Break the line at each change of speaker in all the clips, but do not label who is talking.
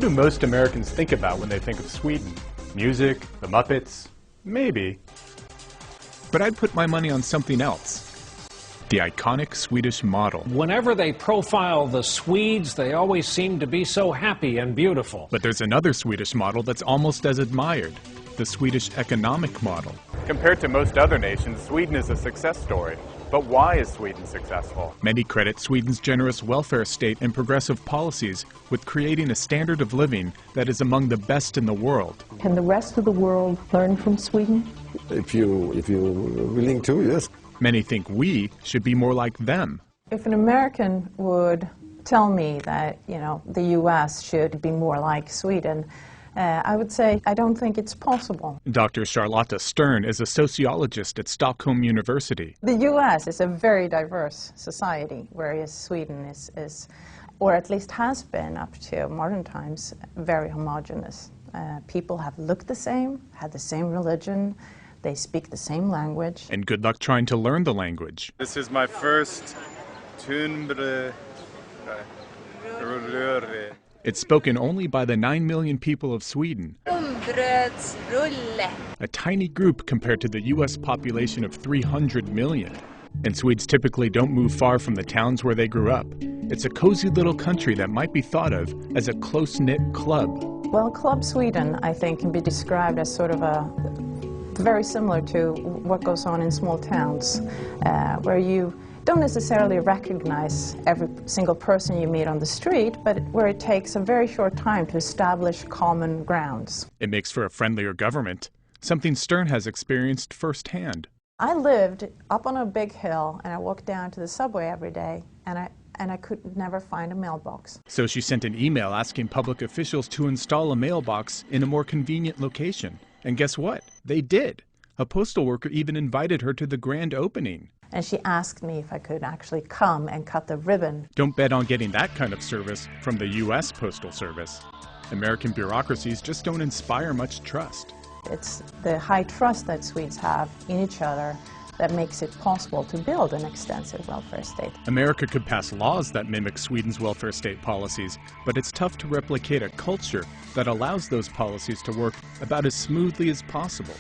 What do most Americans think about when they think of Sweden? Music? The Muppets? Maybe.
But I'd put my money on something else. The iconic Swedish model.
Whenever they profile the Swedes, they always seem to be so happy and beautiful.
But there's another Swedish model that's almost as admired. The Swedish economic model.
Compared to most other nations, Sweden is a success story. But why is Sweden successful?
Many credit Sweden's generous welfare state and progressive policies with creating a standard of living that is among the best in the world.
Can the rest of the world learn from Sweden?
If you're willing to, yes.
Many think we should be more like them.
If an American would tell me that, the U.S. should be more like Sweden, I would say, I don't think it's possible.
Dr. Charlotta Stern is a sociologist at Stockholm University.
The U.S. is a very diverse society, whereas Sweden is, or at least has been up to modern times, very homogeneous. People have looked the same, had the same religion, they speak the same language.
And good luck trying to learn the language.
This is my first tunbre.
It's spoken only by the 9 million people of Sweden. A tiny group compared to the U.S. population of 300 million. And Swedes typically don't move far from the towns where they grew up. It's a cozy little country that might be thought of as a close-knit club.
Well, Club Sweden, I think, can be described as sort of very similar to what goes on in small towns, where you don't necessarily recognize every single person you meet on the street, but where it takes a very short time to establish common grounds.
It makes for a friendlier government, something Stern has experienced firsthand.
I lived up on a big hill, and I walked down to the subway every day, and I could never find a mailbox.
So she sent an email asking public officials to install a mailbox in a more convenient location. And guess what? They did. A postal worker even invited her to the grand opening.
And she asked me if I could actually come and cut the ribbon.
Don't bet on getting that kind of service from the U.S. Postal Service. American bureaucracies just don't inspire much trust.
It's the high trust that Swedes have in each other that makes it possible to build an extensive welfare state.
America could pass laws that mimic Sweden's welfare state policies, but it's tough to replicate a culture that allows those policies to work about as smoothly as possible.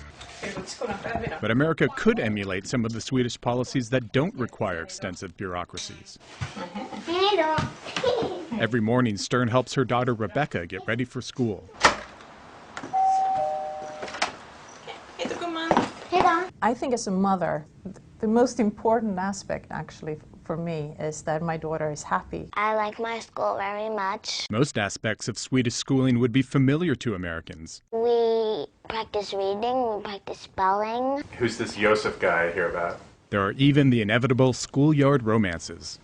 But America could emulate some of the Swedish policies that don't require extensive bureaucracies. Every morning, Stern helps her daughter Rebecca get ready for school.
I think as a mother, the most important aspect actually for me is that my daughter is happy.
I like my school very much.
Most aspects of Swedish schooling would be familiar to Americans.
We practice reading, we practice spelling.
Who's this Josef guy I hear about?
There are even the inevitable schoolyard romances.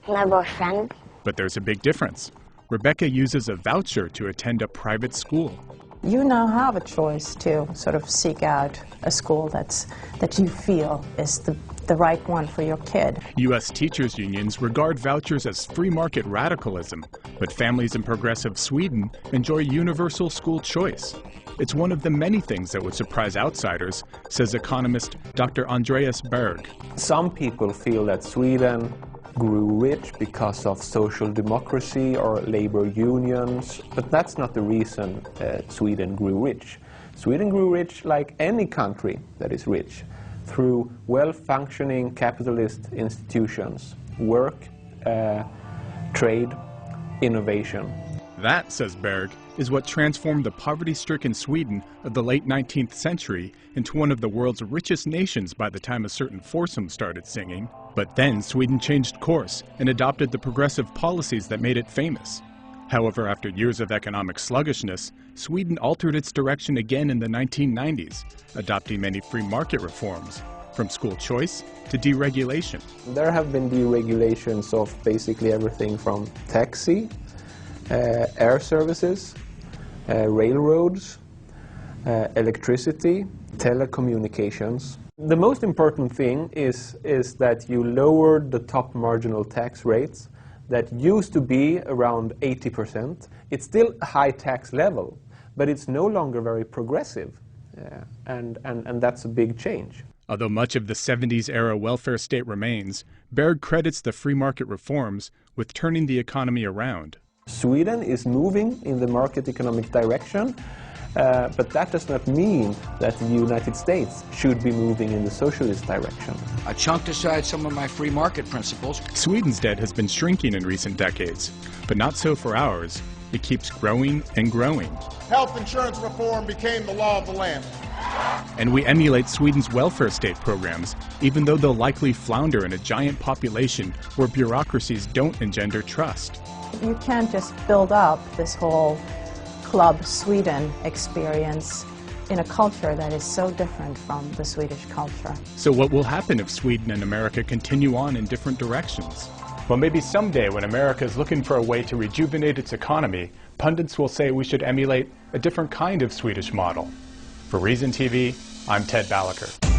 My boyfriend.
But there's a big difference. Rebecca uses a voucher to attend a private school.
You now have a choice to sort of seek out a school that you feel is the right one for your kid.
U.S. teachers' unions regard vouchers as free market radicalism, but families in progressive Sweden enjoy universal school choice. It's one of the many things that would surprise outsiders, says economist Dr. Andreas Berg.
Some people feel that Sweden grew rich because of social democracy or labor unions, but that's not the reason Sweden grew rich. Sweden grew rich like any country that is rich, through well-functioning capitalist institutions, work, trade, innovation.
That, says Berg, is what transformed the poverty-stricken Sweden of the late 19th century into one of the world's richest nations by the time a certain foursome started singing. But then Sweden changed course and adopted the progressive policies that made it famous. However, after years of economic sluggishness, Sweden altered its direction again in the 1990s, adopting many free market reforms, from school choice to deregulation.
There have been deregulations of basically everything from taxi, air services, railroads, electricity, telecommunications. The most important thing is that you lowered the top marginal tax rates that used to be around 80%. It's still a high tax level, but it's no longer very progressive, and that's a big change.
Although much of the 70s-era welfare state remains, Berg credits the free market reforms with turning the economy around.
Sweden is moving in the market economic direction, but that does not mean that the United States should be moving in the socialist direction.
I chunked aside some of my free market principles.
Sweden's debt has been shrinking in recent decades, but not so for ours. It keeps growing and growing.
Health insurance reform became the law of the land.
And we emulate Sweden's welfare state programs, even though they'll likely flounder in a giant population where bureaucracies don't engender trust.
You can't just build up this whole Club Sweden experience in a culture that is so different from the Swedish culture.
So what will happen if Sweden and America continue on in different directions? Well, maybe someday when America is looking for a way to rejuvenate its economy, pundits will say we should emulate a different kind of Swedish model. For Reason TV, I'm Ted Ballacher.